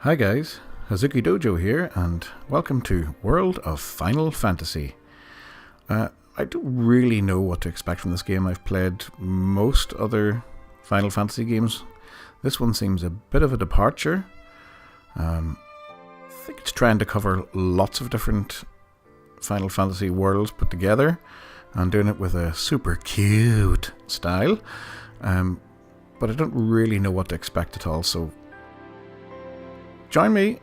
Hi guys, Hazuki Dojo here, and welcome to World of Final Fantasy. I don't really know what to expect from this game. I've played most other Final Fantasy games. This one seems a bit of a departure. I think it's trying to cover lots of different Final Fantasy worlds put together, and doing it with a super cute style. But I don't really know what to expect at all, so join me.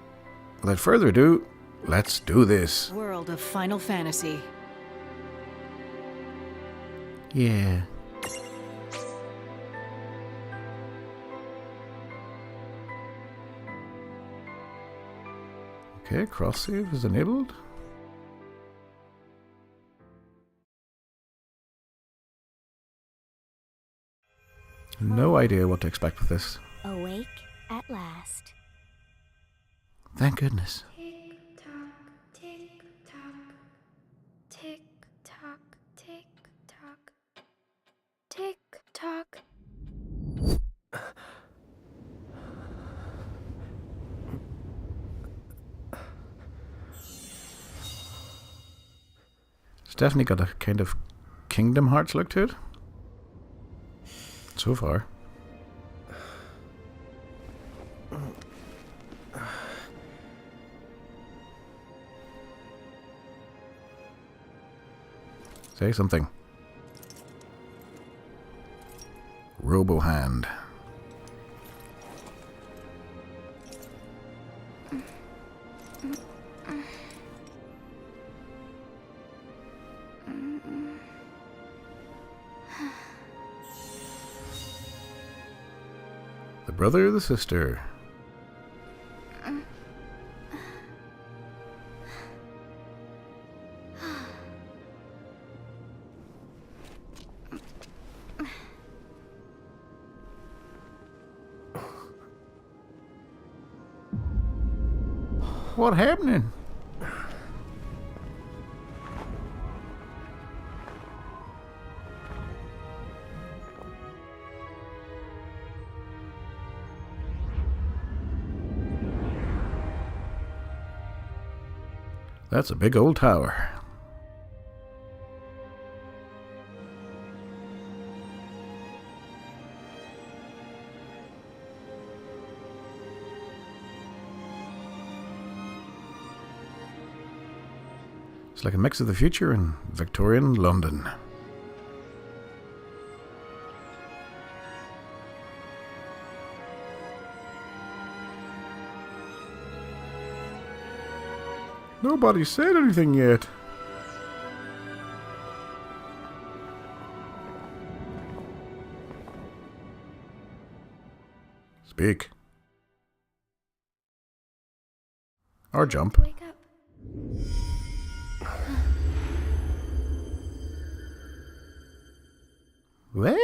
Without further ado, let's do this. World of Final Fantasy. Yeah. Okay, cross save is enabled. No idea what to expect with this. Awake at last. Thank goodness. Tick tock, tick tock, tick tock, tick tock, tick tock. It's definitely got a kind of Kingdom Hearts look to it. So far. Say something. Robo Hand. The brother, the sister. What happening? That's a big old tower. It's like a mix of the future and Victorian London. Nobody said anything yet. Speak. Or jump. Wake up. What?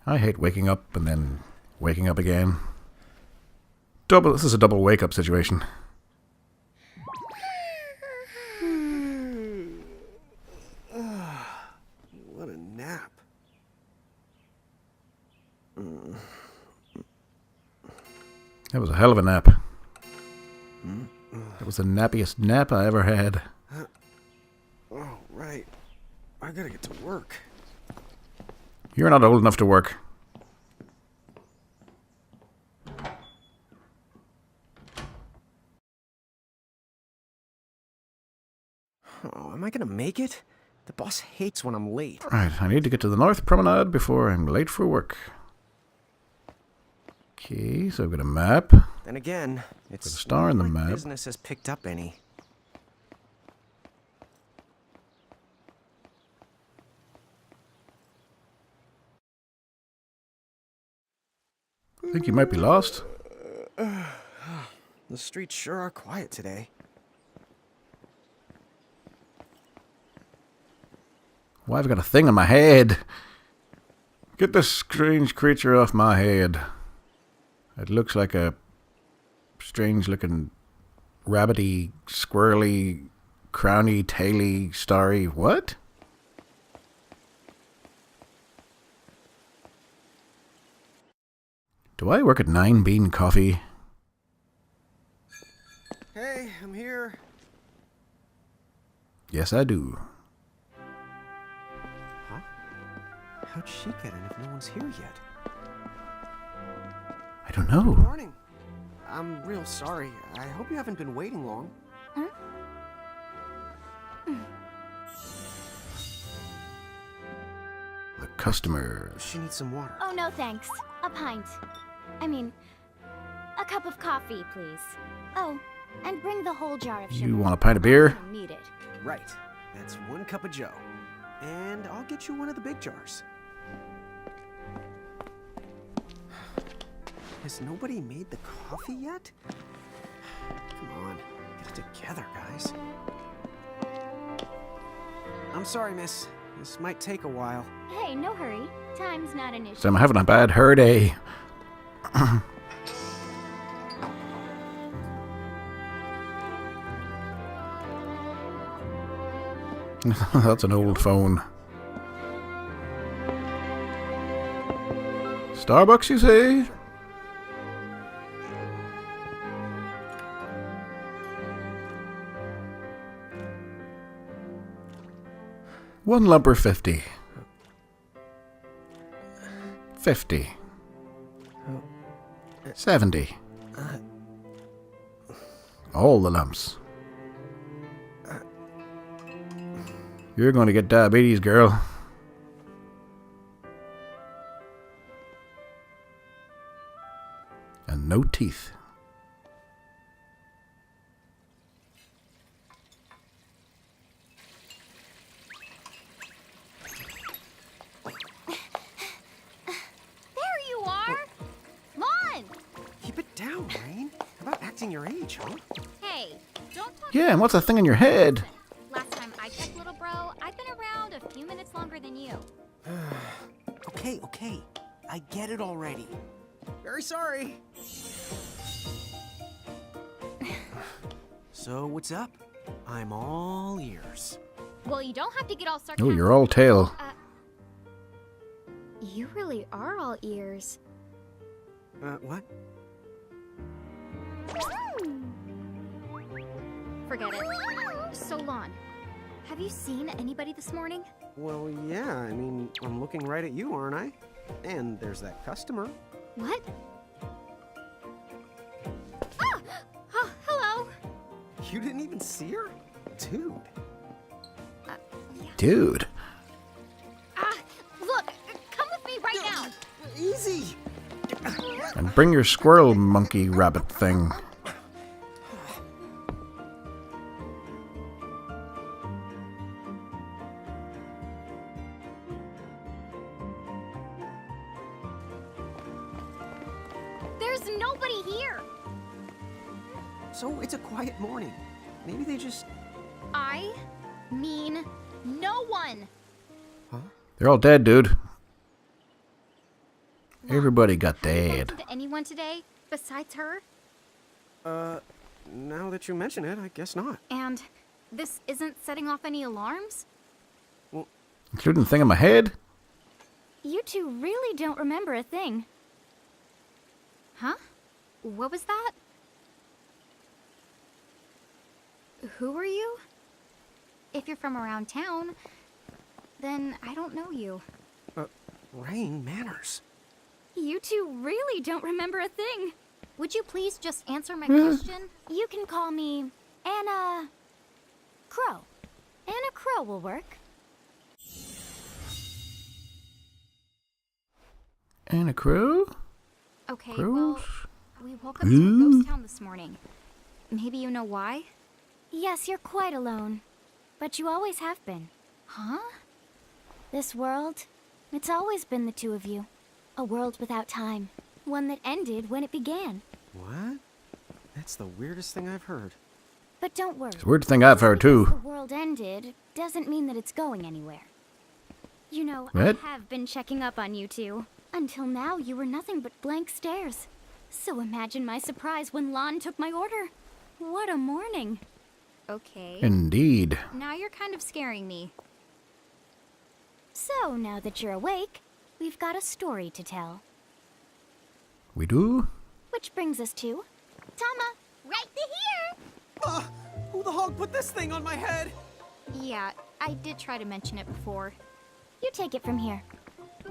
I hate waking up and then waking up again. This is a double wake up situation. What a nap. That was a hell of a nap. That was the nappiest nap I ever had. Oh, right. I gotta get to work. You're not old enough to work. Oh, am I gonna make it? The boss hates when I'm late. Right, I need to get to the North Promenade before I'm late for work. Okay, so I've got a map. Then again, it's Got a star in the not like map. business has picked up any. I think you might be lost. The streets sure are quiet today. Why have I got a thing on my head? Get this strange creature off my head. It looks like a strange looking rabbity, squirrely, crowny, taily, starry. What? Do I work at 9 Bean Coffee? Hey, I'm here. Yes, I do. Huh? How'd she get in if no one's here yet? I don't Good know. morning. I'm real sorry. I hope you haven't been waiting long. A customer. She needs some water. Oh, no thanks. A pint. I mean, a cup of coffee, please. Oh, and bring the whole jar of sugar. You want a pint of beer? I don't need it. Right. That's 1 cup of Joe. And I'll get you one of the big jars. Has nobody made the coffee yet? Come on, get it together, guys. I'm sorry, miss. This might take a while. Hey, no hurry. Time's not an issue. So I'm having a bad hair day. That's an old phone. Starbucks, you say? One lumper 50. 50. 70. All the lumps. You're going to get diabetes, girl. And no teeth. There you are! Come on! Keep it down, Rain. How about acting your age, huh? Hey, don't talk. Yeah, and what's that thing in your head? Last time I checked, little bro, I've been around a few minutes longer than you. Okay. I get it already. Very sorry. So, what's up? I'm all ears. Well, you don't have to get all sarcastic. Oh, you're all tail. You really are all ears. What? Forget it. Solon, have you seen anybody this morning? Well, yeah, I mean, I'm looking right at you, aren't I? And there's that customer. What? Ah! Oh, hello. You didn't even see her? Dude. Dude. Ah, look, come with me right now. Easy! And bring your squirrel monkey rabbit thing. There's nobody here. So, it's a quiet morning. Maybe they just... I mean no one. Huh? They're all dead, dude. Mom, Everybody got have you dead. spoken to anyone today besides her? Now that you mention it, I guess not. And this isn't setting off any alarms? Including the thing in my head? You two really don't remember a thing. Huh? What was that? Who are you? If you're from around town, then I don't know you. Rain, manners. You two really don't remember a thing. Would you please just answer my question? You can call me Anna Crow. Anna Crow will work. And a crow? Okay, Crows? well, we woke up to a ghost town this morning. Maybe you know why? Yes, you're quite alone. But you always have been. Huh? This world, it's always been the two of you. A world without time. One that ended when it began. What? That's the weirdest thing I've heard. But don't worry. It's a weird thing I've heard Because too. the world ended doesn't mean that it's going anywhere. You know, What? I have been checking up on you two. Until now, you were nothing but blank stares. So imagine my surprise when Lon took my order. What a morning. Okay. Indeed. Now you're kind of scaring me. So, now that you're awake, we've got a story to tell. We do? Which brings us to... Tama, right here! Who the hog put this thing on my head? Yeah, I did try to mention it before. You take it from here.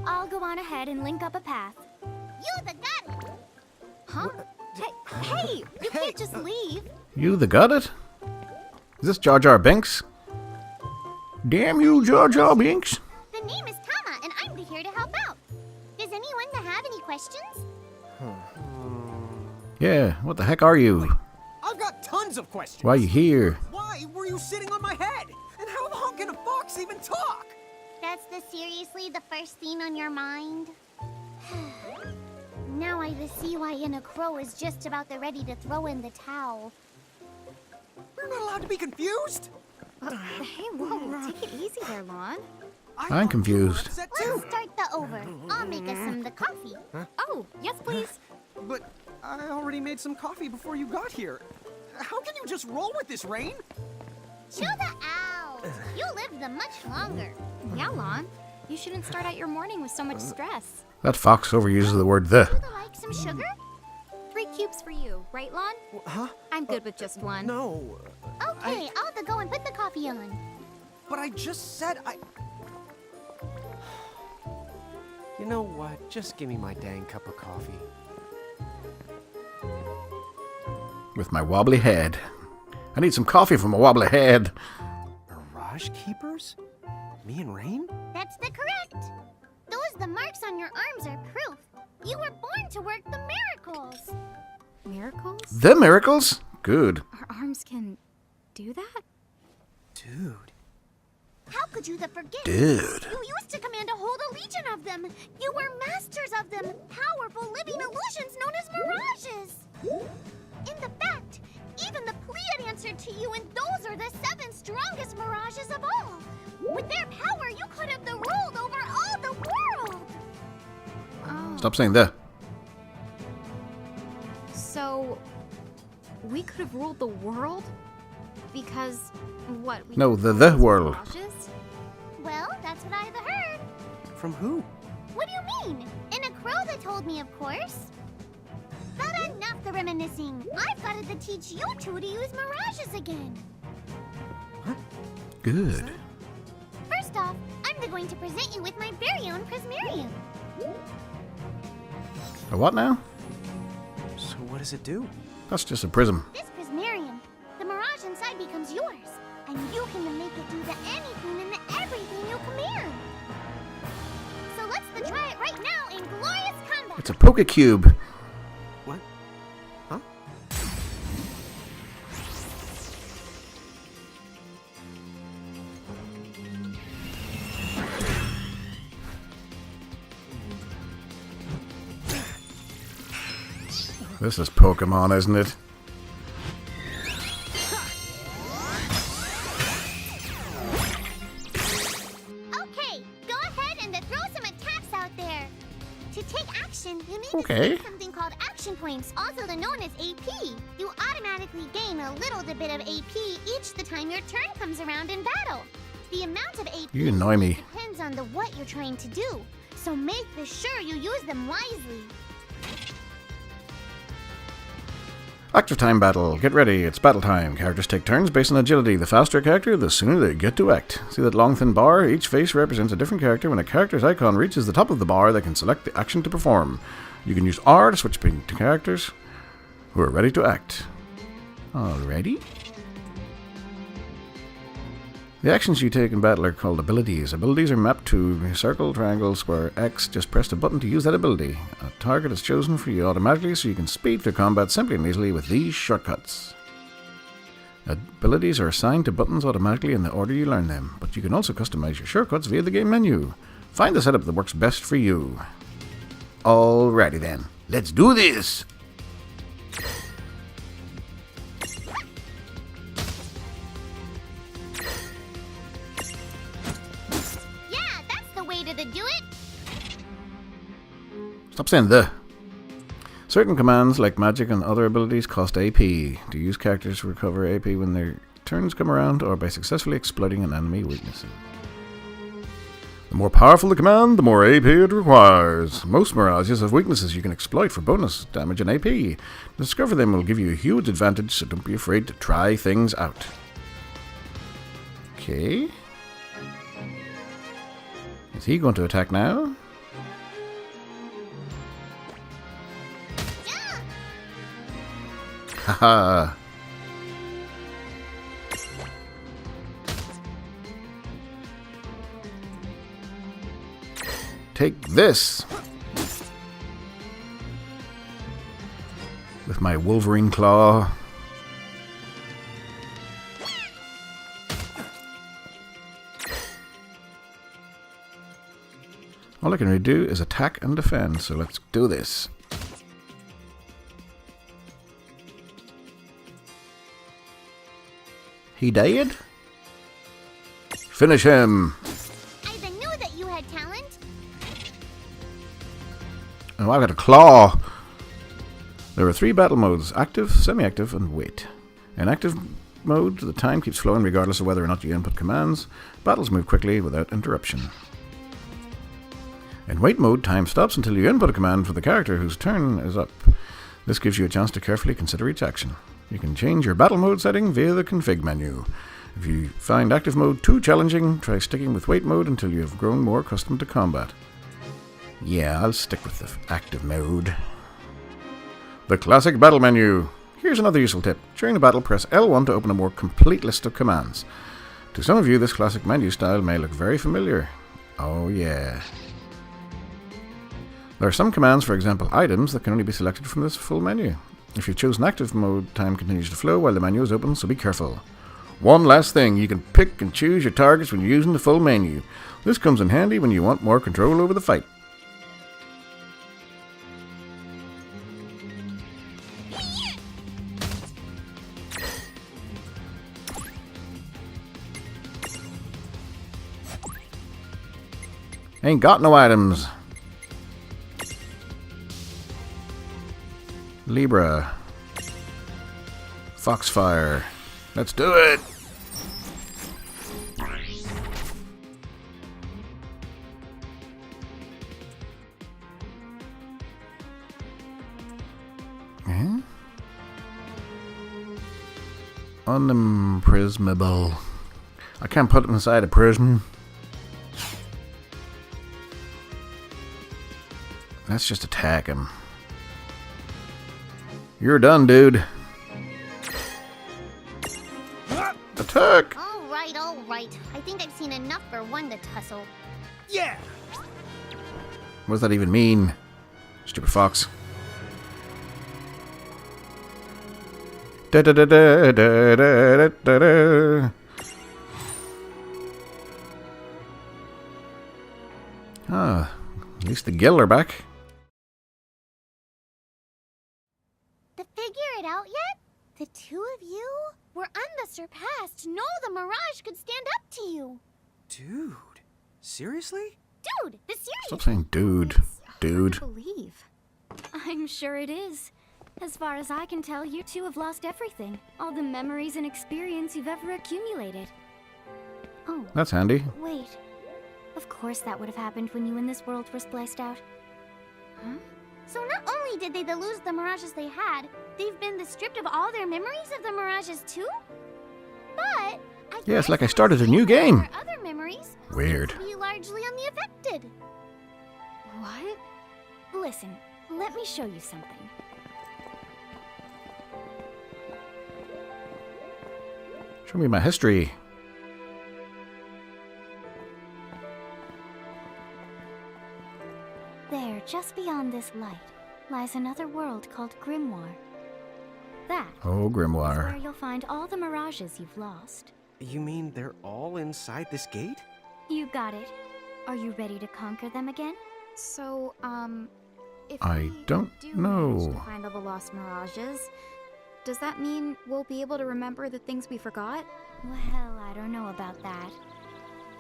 I'll go on ahead and link up a path. You the god! Huh? Hey, you can't just leave. You the got it? Is this Jar Jar Binks? Damn you, Jar Jar Binks! The name is Tama, and I'm here to help out. Does anyone have any questions? Yeah, what the heck are you? I've got tons of questions. Why are you here? Why were you sitting on my head? And how the hell can a fox even talk? That's seriously the first thing on your mind? Now I see why Inna Crow is just about ready to throw in the towel. We're not allowed to be confused. Hey, whoa, take it easy there, Lon. I'm confused. Let's start the over. I'll make us some the coffee. Huh? Oh, yes, please. But I already made some coffee before you got here. How can you just roll with this rain? Chill the owl. You live much longer. Yeah, Lon. You shouldn't start out your morning with so much stress. That fox overuses the word the. Would you like some sugar? 3 cubes for you, right, Lon? Huh? I'm good with just one. No. Okay, I'll go and put the coffee on. But I just said I... You know what? Just give me my dang cup of coffee. With my wobbly head. I need some coffee from a wobbly head. Mirage Keepers? Me and Rain? That's correct. The marks on your arms are proof. You were born to work the miracles. Miracles? The miracles? Good. Our arms can do that? Dude. How could you forget? Dude. You used to command a whole legion of them. You were masters of them. Powerful living illusions known as mirages. In the fact, even the Pleiad answered to you, and those are the 7 strongest mirages of all. With their power, you could have ruled over all the world. Oh. Stop saying the. So, we could have ruled the world? Because, what? No, the world. Mirages? Well, that's what I've heard. From who? What do you mean? In a crow that told me, of course. But enough the reminiscing. I've got to teach you two to use mirages again. What? Good. First off, I'm going to present you with my very own Prismarium. A what now? So what does it do? That's just a prism. This Prismarium, the mirage inside becomes yours, and you can make it do anything and everything you command. So let's try it right now in glorious combat. It's a Poke-Cube. What? Huh? This is Pokemon, isn't it? Okay, go ahead and throw some attacks out there. To take action, you need Okay. to spend something called action points, also known as AP. You automatically gain a little bit of AP each the time your turn comes around in battle. The amount of AP You annoy me. depends on what you're trying to do, so make sure you use them wisely. Active time battle. Get ready. It's battle time. Characters take turns based on agility. The faster a character, the sooner they get to act. See that long thin bar? Each face represents a different character. When a character's icon reaches the top of the bar, they can select the action to perform. You can use R to switch between characters who are ready to act. Alrighty. The actions you take in battle are called abilities. Abilities are mapped to circle, triangle, square, X. Just press the button to use that ability. A target is chosen for you automatically so you can speed through combat simply and easily with these shortcuts. Abilities are assigned to buttons automatically in the order you learn them, but you can also customize your shortcuts via the game menu. Find the setup that works best for you. Alrighty then, let's do this! Do it. Stop saying the. Certain commands, like magic and other abilities, cost AP. To use, characters recover AP when their turns come around or by successfully exploiting an enemy weaknesses. The more powerful the command, the more AP it requires. Most mirages have weaknesses you can exploit for bonus damage and AP. To discover them will give you a huge advantage, so don't be afraid to try things out. Okay. Is he going to attack now? Haha. Take this! With my Wolverine claw. All I can really do is attack and defend, so let's do this. He died? Finish him! I knew that you had talent. Oh, I've got a claw! There are 3 battle modes: active, semi-active, and wait. In active mode, the time keeps flowing regardless of whether or not you input commands. Battles move quickly without interruption. In wait mode, time stops until you input a command for the character whose turn is up. This gives you a chance to carefully consider each action. You can change your battle mode setting via the config menu. If you find active mode too challenging, try sticking with wait mode until you have grown more accustomed to combat. Yeah, I'll stick with the active mode. The classic battle menu. Here's another useful tip. During a battle, press L1 to open a more complete list of commands. To some of you, this classic menu style may look very familiar. Oh yeah. There are some commands, for example items, that can only be selected from this full menu. If you've chosen active mode, time continues to flow while the menu is open, so be careful. One last thing, you can pick and choose your targets when you're using the full menu. This comes in handy when you want more control over the fight. Ain't got no items. Libra. Foxfire. Let's do it! Eh? Unimprismable. I can't put it inside a prism. Let's just attack him. You're done, dude. Attack! All right. I think I've seen enough for one to tussle. Yeah! What does that even mean? Stupid fox. Da da da da da da da da. Ah, at least the gill are back. To figure it out yet? The two of you were unsurpassed. No, the Mirage could stand up to you. Dude, seriously? Dude, the serious. Stop saying dude. Dude. Hard to believe. I'm sure it is. As far as I can tell, you two have lost everything. All the memories and experience you've ever accumulated. Oh, That's handy. wait. Of course that would have happened when you and this world were spliced out. Huh? So not only did they lose the Mirages they had, they've been stripped of all their memories of the Mirages too? But Yeah, it's like I started a new game. Their other memories Weird. seem to be largely unaffected. what? Listen, let me show you something. Show me my history. There, just beyond this light, lies another world called Grimoire. That Oh, is where Grimoire. you'll find all the Mirages you've lost. You mean they're all inside this gate? You got it. Are you ready to conquer them again? So, if I we don't do manage to know. find all the lost mirages, does that mean we'll be able to remember the things we forgot? Well, I don't know about that.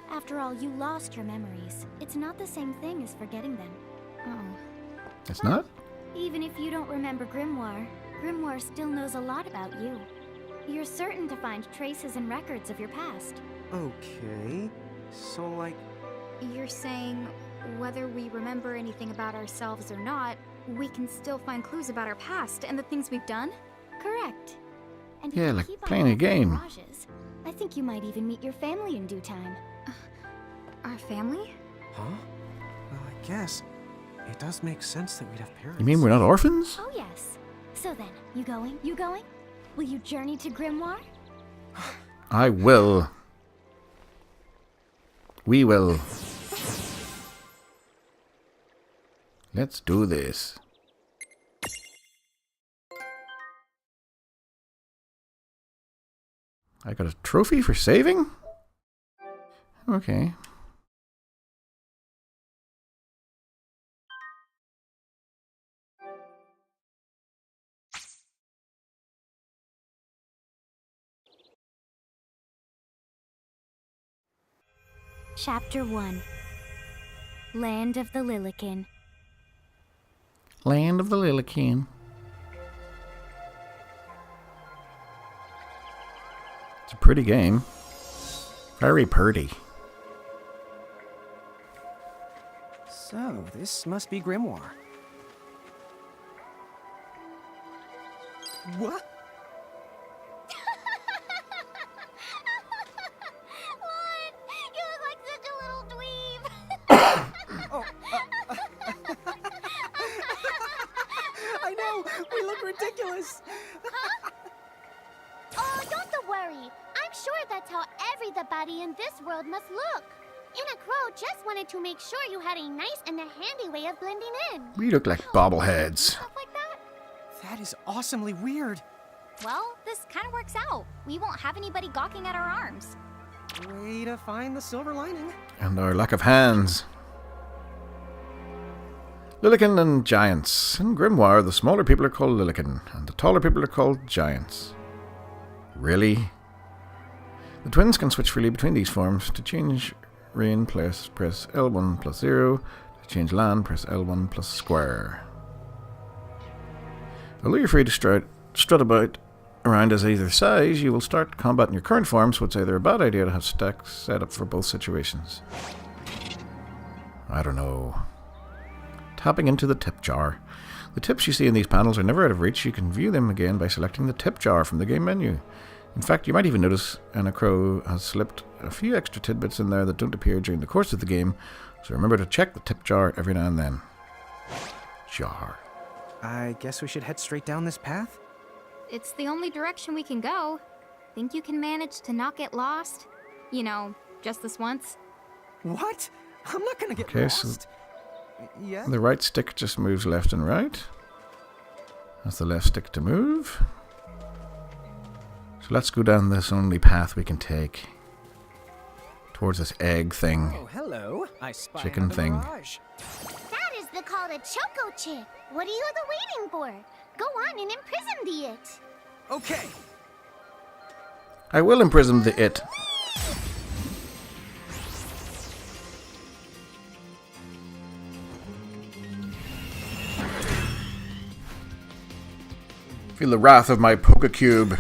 After all, you lost your memories. It's not the same thing as forgetting them. Oh. It's not? Even if you don't remember Grimoire, Grimoire still knows a lot about you. You're certain to find traces and records of your past. Okay. So, like... You're saying whether we remember anything about ourselves or not, we can still find clues about our past and the things we've done? Correct. And if Yeah, you like keep on playing a collecting game. mirages, I think you might even meet your family in due time. Our family? Huh? Well, I guess it does make sense that we'd have parents. You mean we're not orphans? Oh yes. So then, you going? You going? Will you journey to Grimoire? I will. We will. Let's do this. I got a trophy for saving? Okay. Chapter 1. Land of the Lilikin. Land of the Lilikin. It's a pretty game. Very pretty. So, this must be Grimoire. What? You look like such a little dweeb. Oh, I know! We look ridiculous! Oh, don't worry. I'm sure that's how everybody in this world must look. Inna Crow just wanted to make sure you had a nice and a handy way of blending in. We look like bobbleheads. Stuff like that. That is awesomely weird. Well, this kind of works out. We won't have anybody gawking at our arms. Way to find the silver lining. And our lack of hands. Lilikin and giants. In Grimoire, the smaller people are called Lilikin, and the taller people are called giants. Really? The twins can switch freely between these forms. To change rain, press L1 plus 0. To change land, press L1 plus square. Although you're free to strut about around as either size, you will start combat in your current form, so it's either a bad idea to have stacks set up for both situations. I don't know. Tapping into the tip jar. The tips you see in these panels are never out of reach. You can view them again by selecting the tip jar from the game menu. In fact, you might even notice Anna Crow has slipped a few extra tidbits in there that don't appear during the course of the game, so remember to check the tip jar every now and then. Jar. I guess we should head straight down this path? It's the only direction we can go. Think you can manage to not get lost? You know, just this once? What? I'm not gonna get Okay, so lost. Yeah? the right stick just moves left and right. That's the left stick to move. So let's go down this only path we can take. Towards this egg thing. Oh, hello. I spy Chicken another thing. mirage. That is the called a Choco Chick. What are you waiting for? Go on and imprison the it. Okay. I will imprison the it. Feel the wrath of my Poke-Cube.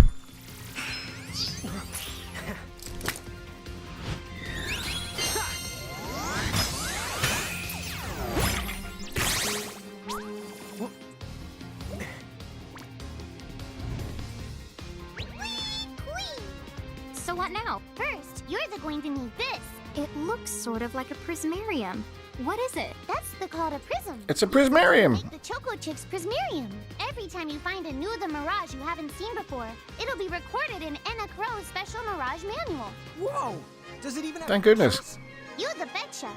So what now? First, you're going to need this. It looks sort of like a prismarium. What is it? That's the called a prism. It's a prismarium. Like the Choco Chick's prismarium. Every time you find a new the mirage you haven't seen before, it'll be recorded in Enna Crow's special mirage manual. Whoa! Does it even have Thank goodness. pictures? You the betcha.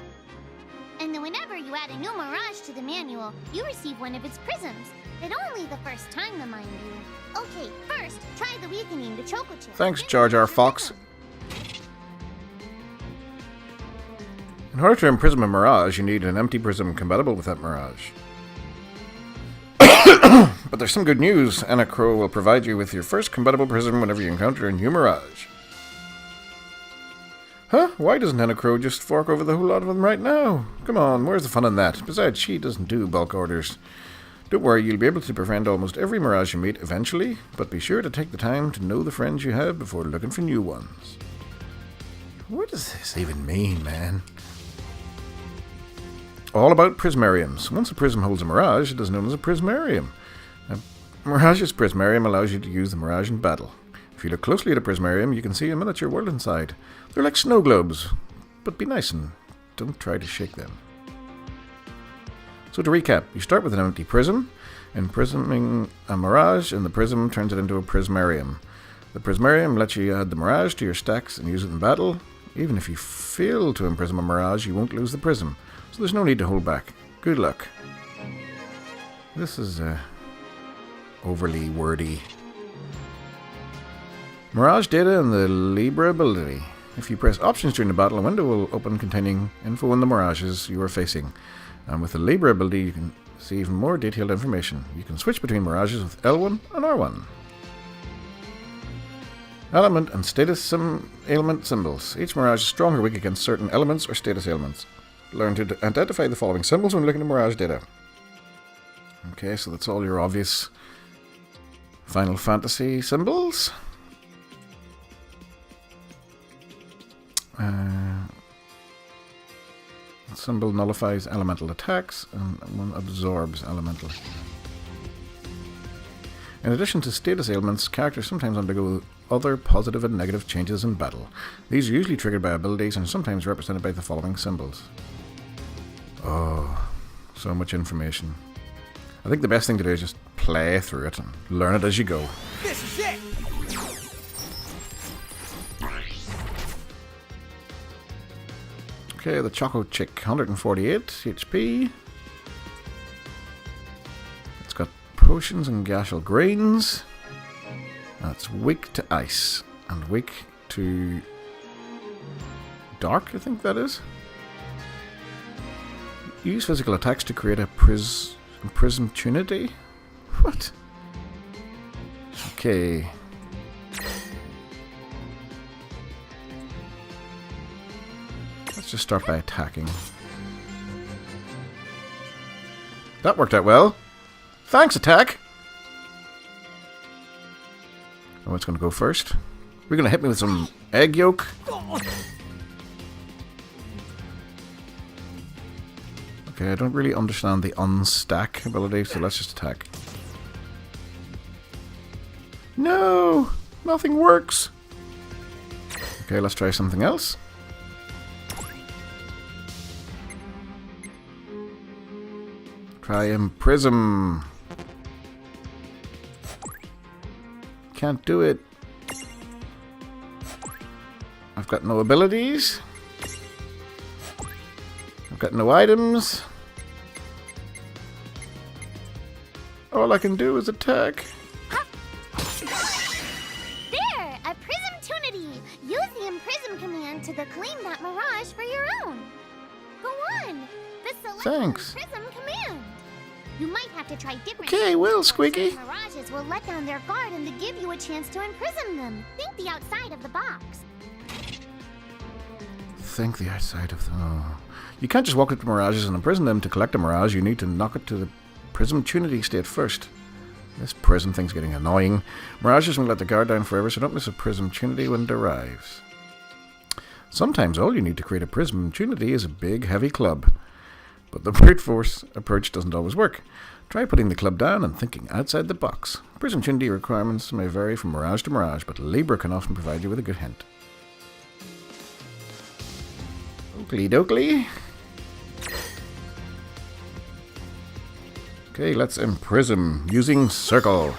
And then whenever you add a new mirage to the manual, you receive one of its prisms. But only the first time, mind you. Okay, first, try the weakening the Choco Chick. Thanks, Then Jar Jar the Fox. prism. In order to imprison a mirage, you need an empty prism compatible with that mirage. But there's some good news. Anna Crow will provide you with your first compatible prism whenever you encounter a new mirage. Huh? Why doesn't Anna Crow just fork over the whole lot of them right now? Come on, where's the fun in that? Besides, she doesn't do bulk orders. Don't worry, you'll be able to befriend almost every mirage you meet eventually, but be sure to take the time to know the friends you have before looking for new ones. What does this even mean, man? All about prismariums. Once a prism holds a mirage, it is known as a prismarium. A mirage's prismarium allows you to use the mirage in battle. If you look closely at a prismarium, you can see a miniature world inside. They're like snow globes, but be nice and don't try to shake them. So to recap, you start with an empty prism, imprisming a mirage, and the prism turns it into a prismarium. The prismarium lets you add the mirage to your stacks and use it in battle. Even if you fail to imprism a mirage, you won't lose the prism, so there's no need to hold back. Good luck. This is overly wordy. Mirage data and the Libra ability. If you press options during the battle, a window will open containing info on the mirages you are facing. And with the Libra ability, you can see even more detailed information. You can switch between mirages with L1 and R1. Element and status ailment symbols. Each mirage is strong or weak against certain elements or status ailments. Learn to identify the following symbols when looking at mirage data. Okay, so that's all your obvious Final Fantasy symbols. Symbol nullifies elemental attacks, and one absorbs elemental. In addition to status ailments, characters sometimes undergo other positive and negative changes in battle. These are usually triggered by abilities and sometimes represented by the following symbols. Oh, so much information. I think the best thing to do is just play through it and learn it as you go. This is it! Okay, the Choco Chick, 148 HP. It's got potions and gashel grains. That's weak to ice and weak to dark, I think that is. Use physical attacks to create a prism tunity. What? Okay. Let's just start by attacking. That worked out well. Thanks, attack! Oh, it's going to go first. We're going to hit me with some egg yolk. Okay, I don't really understand the unstack ability, so let's just attack. No! Nothing works! Okay, let's try something else. Try Imprism. Can't do it. I've got no abilities. I've got no items. All I can do is attack. There! A prism tunity! Use the imprism command to claim that mirage for your own. Go on! The select Thanks. prism command. You might have to try different. Okay, well, Squeaky. Some mirages will let down their guard and to give you a chance to imprison them. Think the outside of the box. Think the outside of the... Oh. You can't just walk up to mirages and imprison them to collect a mirage. You need to knock it to the prism tunity state first. This prism thing's getting annoying. Mirages won't let the guard down forever, so don't miss a prism tunity when it arrives. Sometimes all you need to create a prism tunity is a big, heavy club. But the brute force approach doesn't always work. Try putting the club down and thinking outside the box. Prism tunity requirements may vary from mirage to mirage, but Libra can often provide you with a good hint. Oakley dokley. Okay, let's imprison using circle.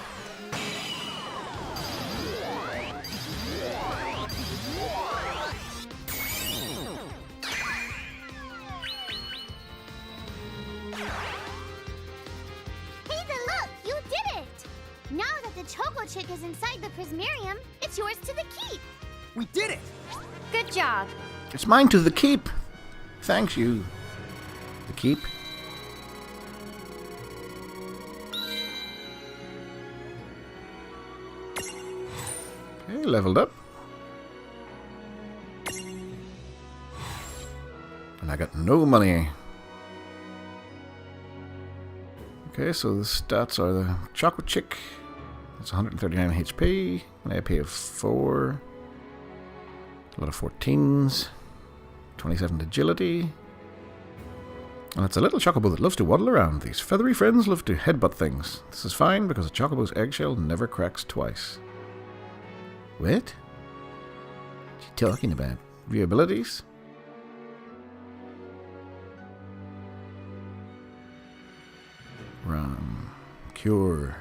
Chick is inside the prismarium. It's yours to the keep. We did it! Good job. It's mine to the keep. Thanks, you. The keep. Okay, leveled up. And I got no money. Okay, so the stats are the chocolate chick. It's 139 HP, an AP of 4, a lot of 14s, 27 agility. And it's a little chocobo that loves to waddle around. These feathery friends love to headbutt things. This is fine because a chocobo's eggshell never cracks twice. What? What you talking about? View abilities? Run. Cure.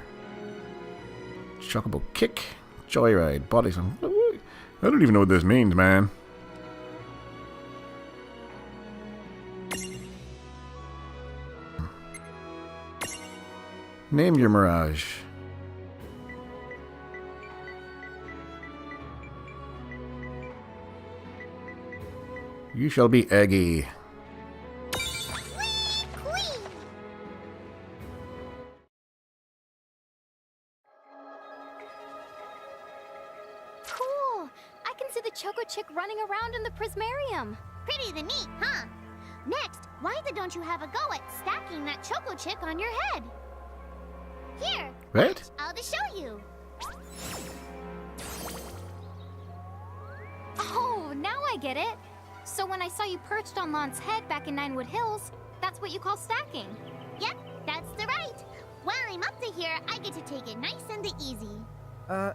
Chocobo kick. Joyride. Body slam. I don't even know what this means, man. Name your Mirage. You shall be Eggy. Cool! I can see the Choco Chick running around in the Prismarium. Pretty the neat, huh? Next, why don't you have a go at stacking that Choco Chick on your head? Here, What? I'll just show you. Oh, now I get it. So when I saw you perched on Lon's head back in Ninewood Hills, that's what you call stacking. Yep, that's the right. While I'm up to here, I get to take it nice and easy.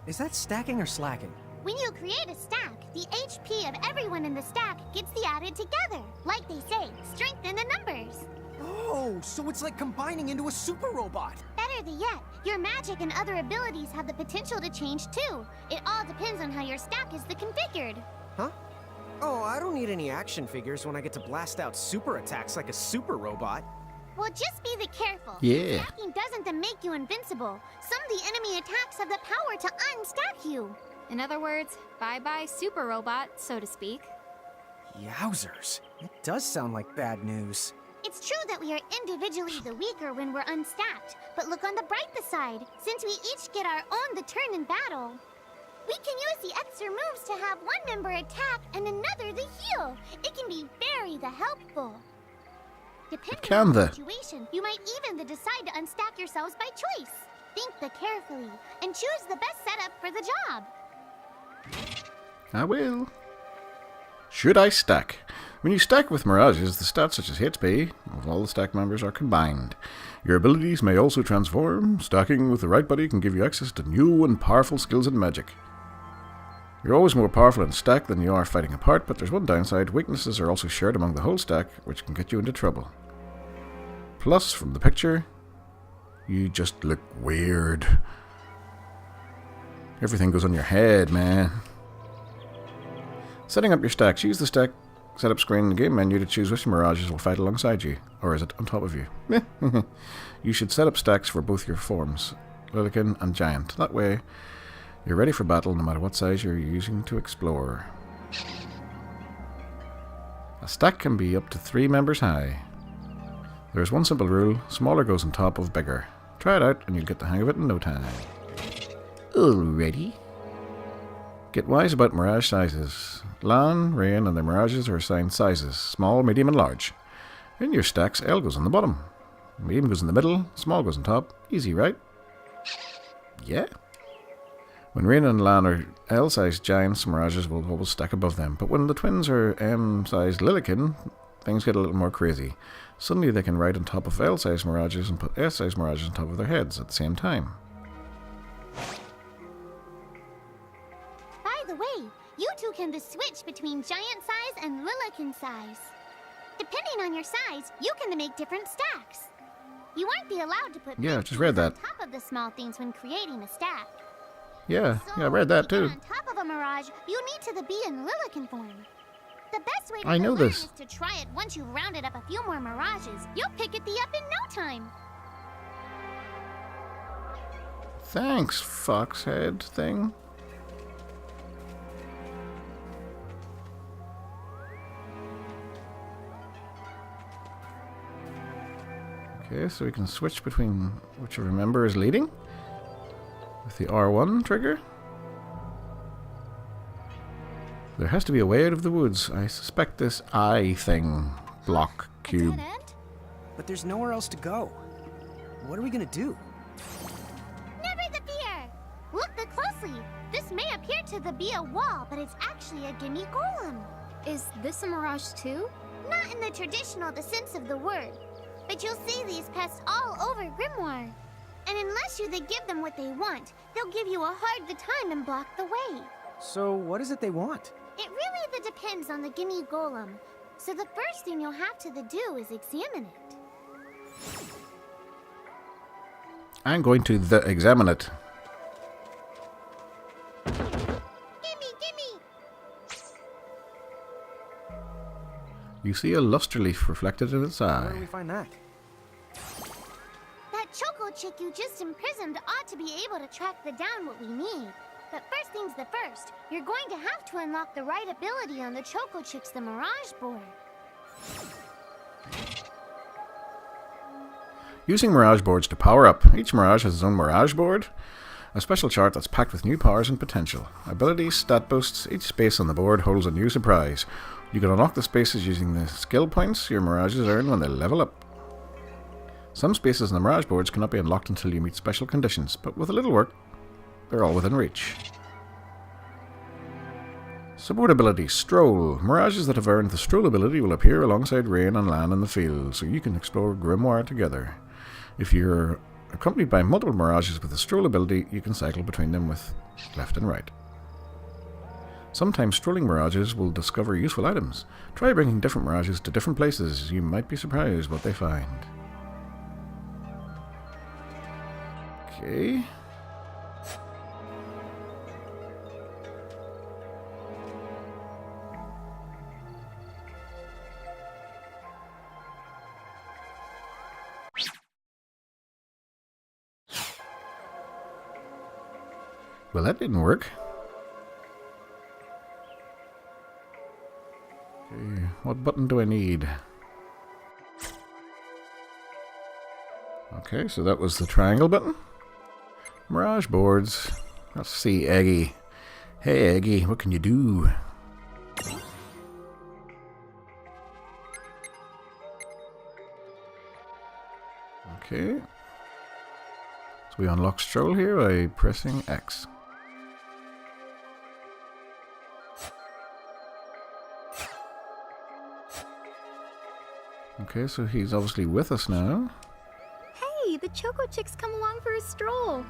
Is that stacking or slacking? When you create a stack, the HP of everyone in the stack gets the added together. Like they say, strength in the numbers. Oh, so it's like combining into a super robot. Better yet, your magic and other abilities have the potential to change too. It all depends on how your stack is configured. Huh? Oh, I don't need any action figures when I get to blast out super attacks like a super robot. Well, just be careful. Yeah. Stacking doesn't make you invincible. Some of the enemy attacks have the power to unstack you. In other words, bye-bye super robot, so to speak. Yowzers. It does sound like bad news. It's true that we are individually the weaker when we're unstacked, but look on the brighter side. Since we each get our own turn in battle, we can use the extra moves to have one member attack and another the heal. It can be very helpful. Depending on the situation, you might even decide to unstack yourselves by choice. Think carefully and choose the best setup for the job. I will. Should I stack? When you stack with Mirages, the stats such as HP of all the stack members are combined. Your abilities may also transform. Stacking with the right buddy can give you access to new and powerful skills and magic. You're always more powerful in stack than you are fighting apart, but there's one downside. Weaknesses are also shared among the whole stack, which can get you into trouble. Plus, from the picture, you just look weird. Everything goes on your head, man. Setting up your stacks. Use the stack setup screen in the game menu to choose which Mirages will fight alongside you. Or is it on top of you? You should set up stacks for both your forms, Lilican and Giant. That way, you're ready for battle no matter what size you're using to explore. A stack can be up to 3 members high. There is one simple rule. Smaller goes on top of bigger. Try it out and you'll get the hang of it in no time. Already? Get wise about Mirage sizes. Lan, Rain, and their Mirages are assigned sizes. Small, medium, and large. In your stacks, L goes on the bottom. Medium goes in the middle. Small goes on top. Easy, right? Yeah. When Rain and Lan are L-sized giants, Mirages will always stack above them. But when the twins are M-sized Lilican, things get a little more crazy. Suddenly they can ride on top of L-sized Mirages and put S-sized Mirages on top of their heads at the same time. By the way, you two can switch between giant size and Lilican size. Depending on your size, you can make different stacks. You won't be allowed to put Yeah, just read that. on top of the small things when creating a stack. Yeah, I read that too. On top of a Mirage, you need to be in Lilican form. The best way to I know learn this. is to try it once you've rounded up a few more Mirages. You'll pick it up in no time. Thanks, foxhead thing. Okay, so we can switch between whichever member is leading with the R1 trigger. There has to be a way out of the woods. I suspect this eye thing. Block cube. But there's nowhere else to go. What are we gonna do? Never the fear! Look closely. This may appear to be a wall, but it's actually a gimme golem. Is this a mirage too? Not in the traditional sense of the word, but you'll see these pests all over Grimoire. And unless you give them what they want, they'll give you a hard time and block the way. So what is it they want? It really depends on the gimme golem. So the first thing you'll have to do is examine it. I'm going to examine it. Gimme! You see a luster leaf reflected in its Where do eye. we find that? That choco chick you just imprisoned ought to be able to track down what we need. But first things first, you're going to have to unlock the right ability on the choco chick's Mirage board. Using Mirage boards to power up. Each Mirage has its own Mirage board, a special chart that's packed with new powers and potential. Abilities, stat boosts, each space on the board holds a new surprise. You can unlock the spaces using the skill points your Mirages earn when they level up. Some spaces on the Mirage boards cannot be unlocked until you meet special conditions, but with a little work, they're all within reach. Support ability, Stroll. Mirages that have earned the Stroll ability will appear alongside Rain and Lan in the field, so you can explore Grimoire together. If you're accompanied by multiple Mirages with the Stroll ability, you can cycle between them with left and right. Sometimes strolling Mirages will discover useful items. Try bringing different Mirages to different places. You might be surprised what they find. Okay. Well, that didn't work. Okay, what button do I need? Okay, so that was the triangle button. Mirage boards. Let's see, Eggy. Hey, Eggy, what can you do? Okay. So we unlock Stroll here by pressing X. Okay, so he's obviously with us now. Hey, the Choco Chick's come along for a stroll.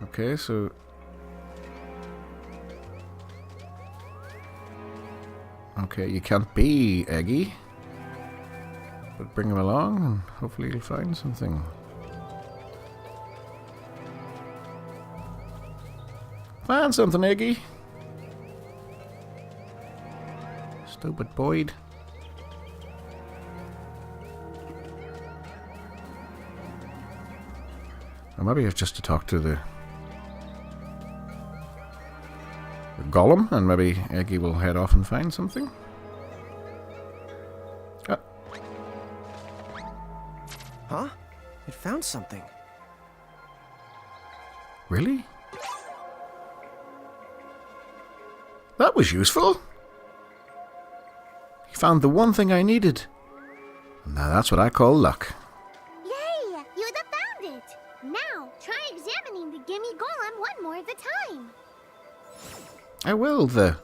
Okay, so... Okay, you can't be Eggy. But bring him along and hopefully you'll find something. Find something, Eggy. Stupid Boyd. Or maybe I've just to talk to the golem, and maybe Eggy will head off and find something. Ah. Huh? It found something. Really? That was useful. He found the one thing I needed. Now that's what I call luck. Yay! You found it! Now, try examining the gimme golem one more time. I will, the...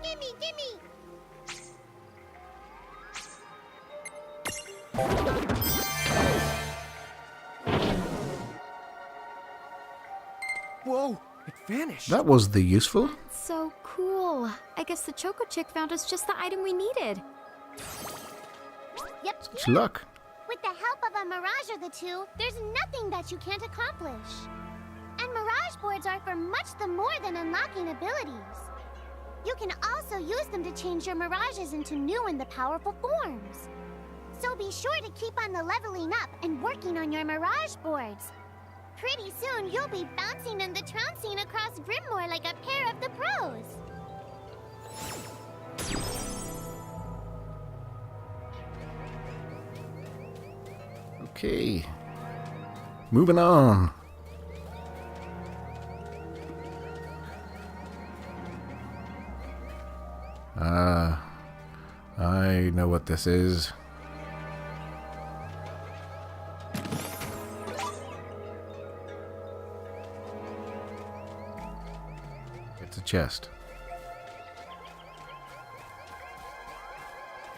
Gimme! Whoa! It vanished. That was the useful. So cool. I guess the Choco Chick found us just the item we needed. Yep. Such luck. With the help of a Mirage or the two, there's nothing that you can't accomplish. And Mirage boards are for much more than unlocking abilities. You can also use them to change your Mirages into new and powerful forms. So be sure to keep on leveling up and working on your Mirage boards. Pretty soon, you'll be bouncing and trouncing across Grimoire like a pair of the pros. Okay. Moving on. Ah, I know what this is. It's a chest.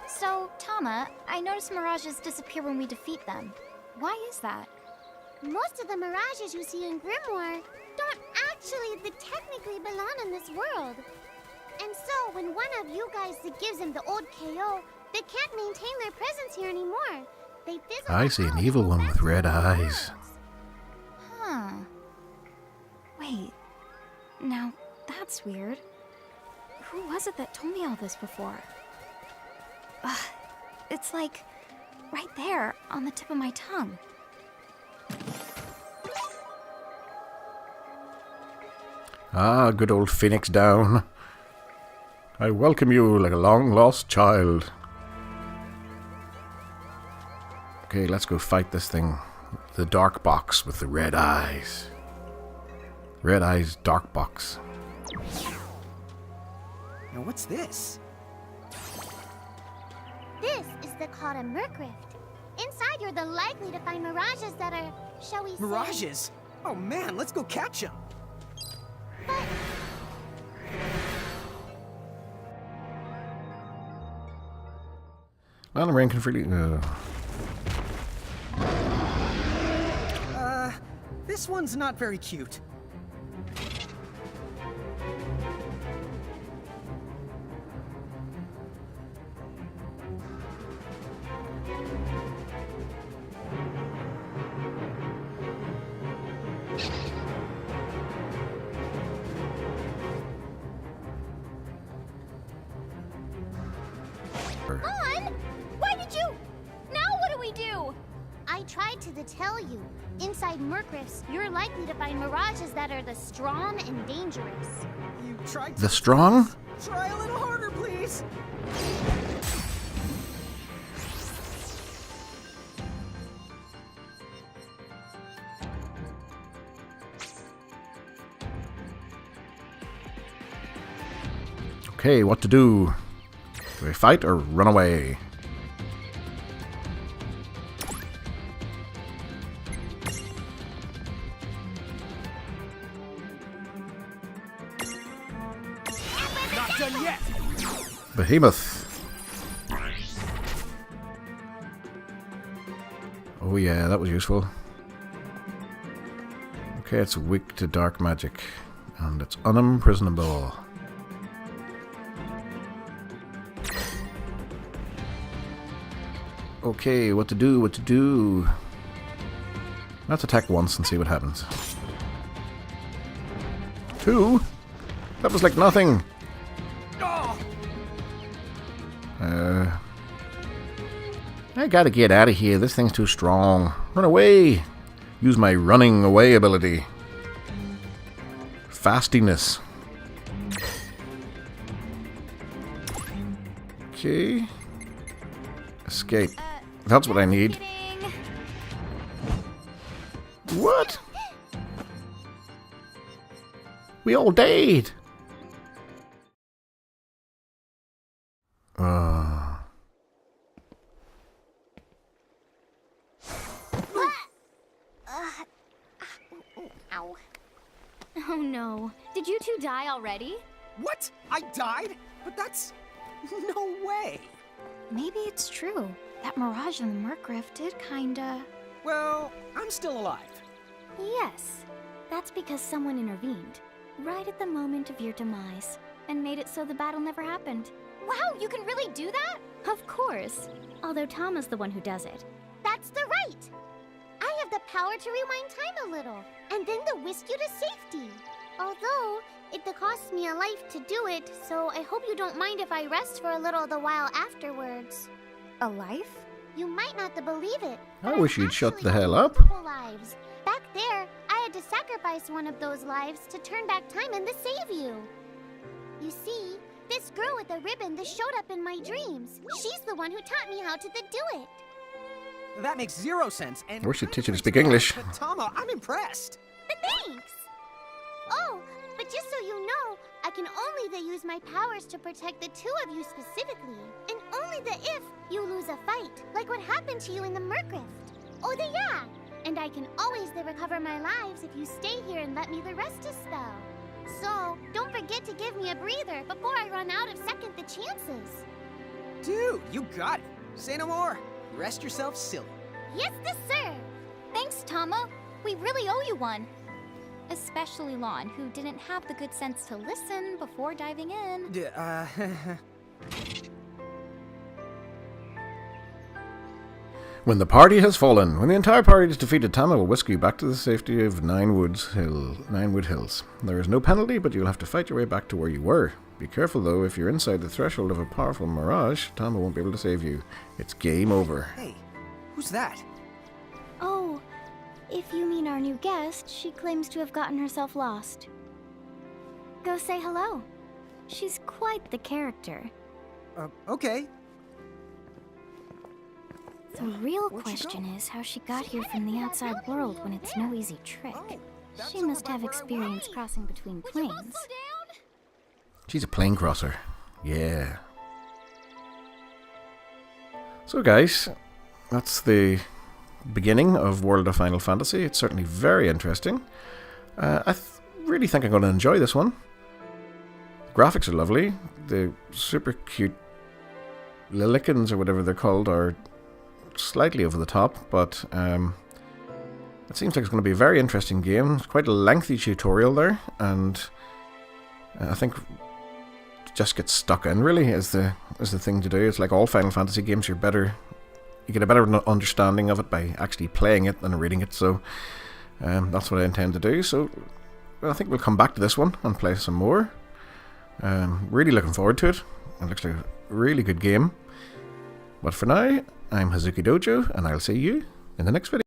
So, Tama, I noticed mirages disappear when we defeat them. Why is that? Most of the mirages you see in Grimoire don't actually technically belong in this world. And so, when one of you guys gives them the old KO, they can't maintain their presence here anymore. They fizzle I see an evil one with red eyes. Huh. Wait. Now, that's weird. Who was it that told me all this before? It's like right there on the tip of my tongue. Ah, good old Phoenix Down. I welcome you like a long-lost child. Okay, let's go fight this thing. The dark box with the red eyes. Red eyes, dark box. Now what's this? This is called a Mercrift. Inside, you're likely to find mirages that are, shall we say... Mirages? Oh man, let's go catch them. Well, rain can freely... This one's not very cute. On! Why did you... Now what do we do? I tried to tell you. Inside Mercrifts, you're likely to find mirages that are the strong and dangerous. You tried to... The strong? Try a little harder, please. Okay, what to do? Do we fight or run away? Not done yet. Behemoth. Oh yeah, that was useful. Okay, it's weak to dark magic. And it's unimprisonable. Okay, what to do, what to do? Let's attack once and see what happens. 2? That was like nothing! I gotta get out of here. This thing's too strong. Run away! Use my running away ability. Fastiness. Okay. Escape. That's what I need. Kidding. What? We all died. Ow. Oh no. Did you two die already? What? I died? But that's... no way. Maybe it's true. That mirage in the Mercrift did kinda... Well, I'm still alive. Yes. That's because someone intervened. Right at the moment of your demise. And made it so the battle never happened. Wow, you can really do that? Of course. Although Tama's the one who does it. That's the right. I have the power to rewind time a little, and then to whisk you to safety. Although, it costs me a life to do it, so I hope you don't mind if I rest for a little the while afterwards. A life? You might not believe it. I but wish I've you'd shut actually the had hell up. multiple lives. Back there, I had to sacrifice one of those lives to turn back time and to save you. You see, this girl with the ribbon that showed up in my dreams. She's the one who taught me how to do it. That makes 0 sense, and... I wish you'd teach you to speak English. But Tama, I'm impressed. Thanks! Oh, but But just so you know, I can only use my powers to protect the two of you specifically. And only if you lose a fight, like what happened to you in the Mercrift. Oh, yeah! And I can always recover my lives if you stay here and let me rest a spell. So, don't forget to give me a breather before I run out of second the chances. Dude, you got it. Say no more. Rest yourself silly. Yes, sir. Thanks, Tomo. We really owe you one. Especially Lon, who didn't have the good sense to listen before diving in. When the party has fallen. When the entire party is defeated, Tama will whisk you back to the safety of Ninewood Hills. There is no penalty, but you'll have to fight your way back to where you were. Be careful, though. If you're inside the threshold of a powerful mirage, Tama won't be able to save you. It's game over. Hey, who's that? Oh, if you mean our new guest, she claims to have gotten herself lost. Go say hello. She's quite the character. Okay. The real Where'd she question go? is how she got here from the outside world when it's no easy trick. That's She over must by have where I experience was. crossing between planes. She's a plane crosser. Yeah. So guys, that's the beginning of World of Final Fantasy. It's certainly very interesting. I really think I'm going to enjoy this one. The graphics are lovely. The super cute Lilikins, or whatever they're called, are slightly over the top, but it seems like it's going to be a very interesting game. It's quite a lengthy tutorial there, and I think just get stuck in really is the thing to do. It's like all Final Fantasy games, you get a better understanding of it by actually playing it than reading it, so that's what I intend to do. So I think we'll come back to this one and play some more. Really looking forward to it. It looks like a really good game. But for now, I'm Hazuki Dojo, and I'll see you in the next video.